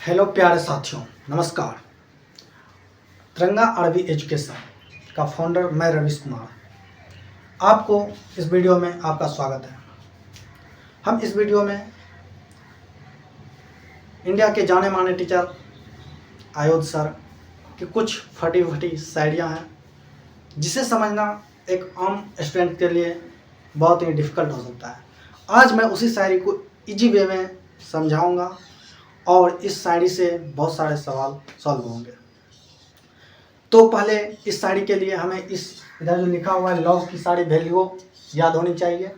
Hello प्यारे साथियों, नमस्कार। तिरंगा अरबी एजुकेशन का फाउंडर मैं रवीश कुमार। आपको इस वीडियो में आपका स्वागत है। हम इस वीडियो में इंडिया के जाने माने टीचर आयोध सर की कुछ फटी फटी शायरियाँ हैं जिसे समझना एक आम स्टूडेंट के लिए बहुत ही डिफ़िकल्ट हो सकता है। आज मैं उसी शायरी को इजी वे में समझाऊंगा और इस शायरी से बहुत सारे सवाल सॉल्व होंगे। तो पहले इस शायरी के लिए हमें इस इधर जो लिखा हुआ है लव की सारी वैल्यू याद होनी चाहिए।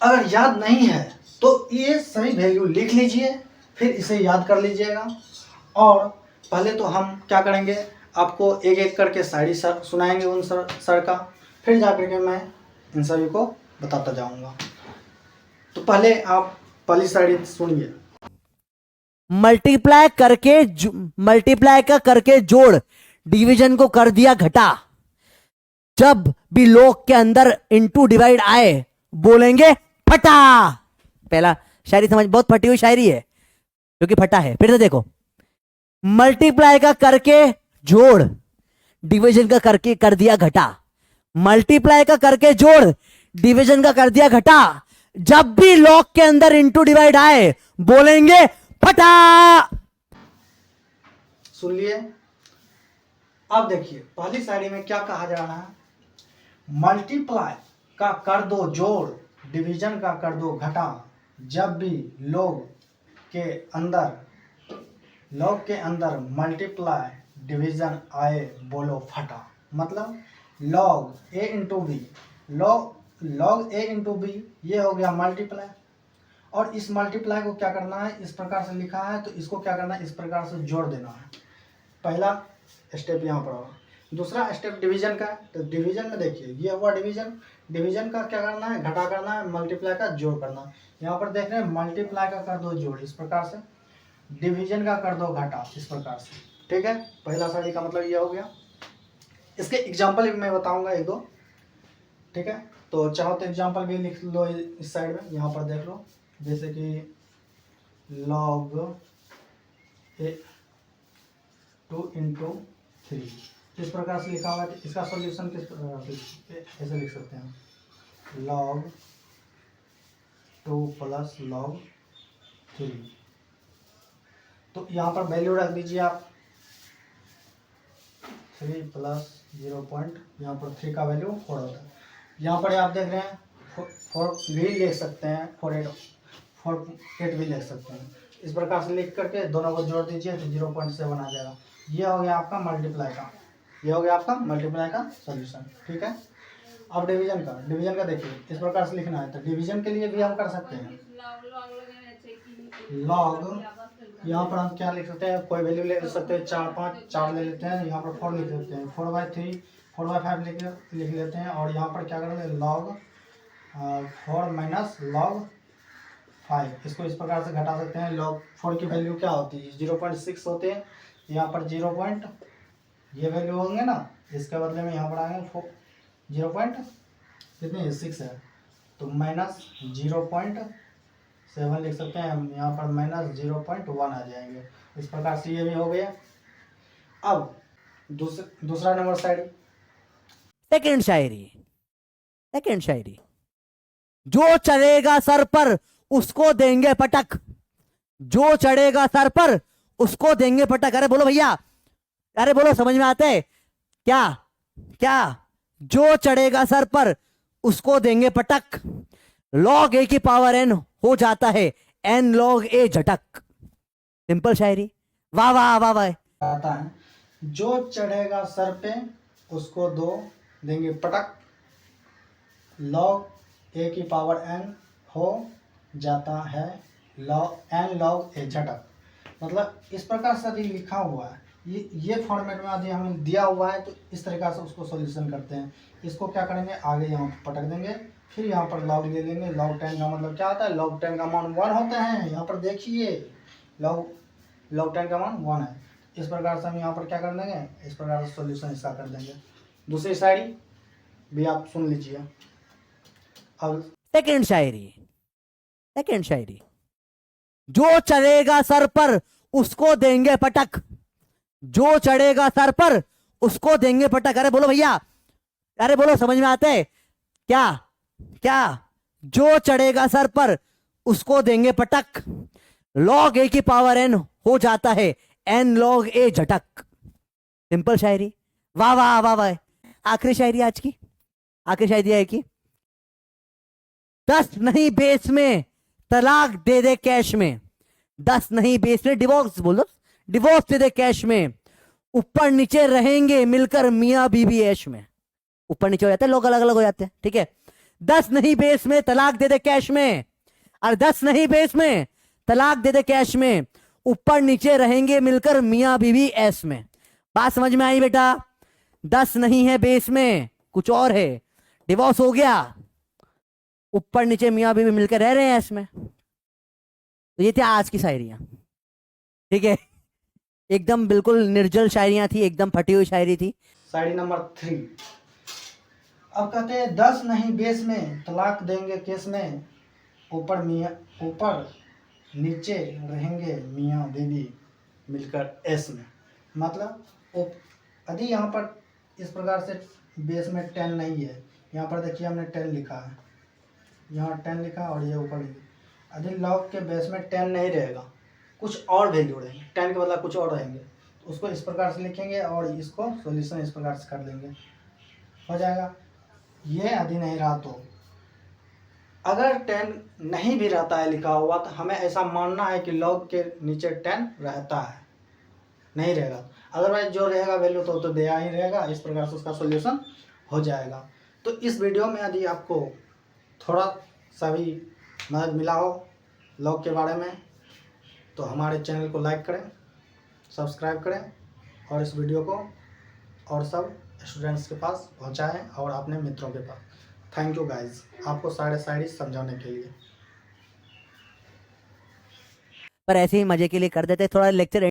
अगर याद नहीं है तो ये सभी वैल्यू लिख लीजिए, फिर इसे याद कर लीजिएगा। और पहले तो हम क्या करेंगे, आपको एक एक करके शायरी सर सुनाएंगे उन सर का, फिर जा करके मैं इन सभी को बताता जाऊंगा। तो पहले आप पहली शायरी सुनिए। मल्टीप्लाई का करके जोड़, डिवीजन को कर दिया घटा। जब भी लोग के अंदर इनटू डिवाइड आए, बोलेंगे फटा। पहला शायरी समझ, बहुत फटी हुई शायरी है क्योंकि फटा है। फिर से देखो, मल्टीप्लाई का करके जोड़, डिवीजन का करके कर दिया घटा। मल्टीप्लाई का करके जोड़, डिवीजन का कर दिया घटा। जब भी लोग के अंदर इनटू डिवाइड आए, बोलेंगे फटा। सुन लिए। अब देखिए पहली शायरी में क्या कहा जा रहा है, मल्टीप्लाई का कर दो जोड़, डिवीजन का कर दो घटा। जब भी लोग के अंदर मल्टीप्लाई डिवीजन आए, बोलो फटा। मतलब लॉग ए इंटू बी, लॉग ए इंटू बी, ये हो गया मल्टीप्लाई। और इस मल्टीप्लाई को क्या करना है, इस प्रकार से लिखा है तो इसको क्या करना है, इस प्रकार से जोड़ देना है। पहला स्टेप यहाँ पर होगा। दूसरा स्टेप डिवीजन का है, तो डिवीजन में देखिए ये हुआ डिवीजन। डिवीजन का क्या करना है, घटा करना है, मल्टीप्लाई का जोड़ करना है। यहाँ पर देख रहे हैं मल्टीप्लाई का कर दो जोड़ इस प्रकार से, डिवीजन का कर दो घटा इस प्रकार से। ठीक है, पहला शायरी का मतलब ये हो गया। इसके एग्जाम्पल भी मैं बताऊंगा एक दो। ठीक है, तो चाहो तो एग्जाम्पल भी लिख लो इस साइड में। यहाँ पर देख लो, जैसे कि लॉग ए 2 इंटू 3 इस प्रकार से लिखा हुआ है। इसका सॉल्यूशन ऐसे लिख सकते हैं, log 2 प्लस log 3। तो यहाँ पर वैल्यू रख दीजिए आप 3 प्लस 0 पॉइंट, यहाँ पर 3 का वैल्यू 4 होता है। यहाँ पर आप देख रहे हैं 4 भी लिख सकते हैं, 4 8 भी लिख सकते हैं। इस प्रकार से लिख करके दोनों को जोड़ दीजिए तो 0.7 आ जाएगा। ये हो गया आपका मल्टीप्लाई का, ये हो गया आपका मल्टीप्लाई का सॉल्यूशन। ठीक है, अब डिवीजन का देखिए इस प्रकार से लिखना है। तो डिवीजन के लिए भी हम कर सकते हैं, लॉग यहाँ पर हम क्या लिख सकते हैं, कोई वैल्यू ले सकते हैं, 4 5 4 ले लेते हैं। यहाँ पर 4 लिख सकते हैं, 4/3 4/5 लिख लेते हैं। और यहाँ पर क्या करेंगे, लॉग 4 माइनस लॉग 5, इसको इस प्रकार से घटा सकते हैं। लॉग 4 की वैल्यू क्या होती है, 0.6 होते हैं। यहाँ पर 0 पॉइंट ये वैल्यू होंगे ना, इसके बदले में यहाँ पर आएंगे 0 पॉइंट कितने 6 है, तो माइनस 0.7 लिख सकते हैं। यहाँ पर माइनस 0.1 आ जाएंगे। इस प्रकार से ये भी हो गया। अब दूसरा नंबर सेकंड शायरी, जो चढ़ेगा सर पर उसको देंगे पटक। जो चढ़ेगा सर पर उसको देंगे पटक। अरे बोलो भैया, अरे बोलो, समझ में आते है क्या? क्या? जो चढ़ेगा सर पर उसको देंगे पटक। लॉग ए की पावर एन हो जाता है एन लॉग ए झटक। सिंपल शायरी, वाह वाह वाह वाह। आता है, जो चढ़ेगा सर पे उसको देंगे पटक। लॉग ए की पावर एन हो जाता है एन लॉग ए झटक। मतलब इस प्रकार से यदि लिखा हुआ है, ये फॉर्मेट में यदि हमें दिया हुआ है तो इस तरीक़ा से उसको सॉल्यूशन करते हैं। इसको क्या करेंगे, आगे यहाँ पर पटक देंगे, फिर यहाँ पर लॉग ले लेंगे। लॉग 10 का मतलब क्या होता है, लॉग 10 का मान 1 होता है। यहाँ पर देखिए लॉग 10 का मान 1 है। इस प्रकार से हम यहाँ पर क्या कर देंगे, इस प्रकार से सॉल्यूशन इसका कर देंगे। दूसरी शायरी भी आप सुन लीजिए। अब सेकंड शायरी, जो चढ़ेगा सर पर उसको देंगे पटक, जो चढ़ेगा सर पर उसको देंगे पटक। अरे बोलो भैया, अरे बोलो, समझ में आता है क्या? क्या? जो चढ़ेगा सर पर उसको देंगे पटक, log a की पावर n हो जाता है n log a झटक। सिंपल शायरी। वाह वाह वाह वाह। आखिरी शायरी आज की, आखिरी शायरी है कि 10 नहीं बेस में तलाक दे दे कैश में, 10 नहीं बेस में डिवोर्स बोलो, डिवोर्स दे दे कैश में, ऊपर नीचे रहेंगे मिलकर मियां बीबी ऐश में। ऊपर नीचे हो जाते हैं लोग, अलग अलग हो जाते हैं, ठीक है। 10 नहीं बेस में तलाक दे दे कैश में, और 10 नहीं बेस में तलाक दे दे कैश में, ऊपर नीचे रहेंगे मिलकर मियां बीबी ऐश में। बात समझ में आई बेटा? 10 नहीं है बेस में, कुछ और है, डिवोर्स हो गया, ऊपर नीचे मियां बीबी मिलकर रह रहे हैं ऐश में। तो ये थी आज की शायरियां, ठीक है। एकदम बिल्कुल निर्जल शायरियां थी, एकदम फटी हुई शायरी थी। शायरी नंबर 3। अब कहते हैं 10 नहीं बेस में तलाक देंगे केस में, ऊपर नीचे रहेंगे मियाँ बीवी मिलकर ऐश में। मतलब यदि यहाँ पर इस प्रकार से बेस में 10 नहीं है, यहाँ पर देखिए हमने 10 लिखा है, यहाँ 10 लिखा और ये ऊपर लिखा। यदि लॉग के बेस में 10 नहीं रहेगा, कुछ और वैल्यू रहेंगे, 10 के बदला कुछ और रहेंगे, तो उसको इस प्रकार से लिखेंगे और इसको सॉल्यूशन इस प्रकार से कर लेंगे, हो जाएगा। ये यदि नहीं रहा तो, अगर 10 नहीं भी रहता है लिखा हुआ, तो हमें ऐसा मानना है कि लॉग के नीचे 10 रहता है, नहीं रहेगा अदरवाइज जो रहेगा वैल्यू तो दिया ही रहेगा। इस प्रकार से उसका सॉल्यूशन हो जाएगा। तो इस वीडियो में यदि आपको थोड़ा सा भी मदद मिला हो लॉग के बारे में, तो हमारे चैनल को लाइक करें, सब्सक्राइब करें और इस वीडियो को और सब स्टूडेंट्स के पास पहुंचाएं और अपने मित्रों के पास। थैंक यू गाइज, आपको सारे शायरी समझाने के लिए। पर ऐसे ही मजे के लिए कर देते, थोड़ा लेक्चर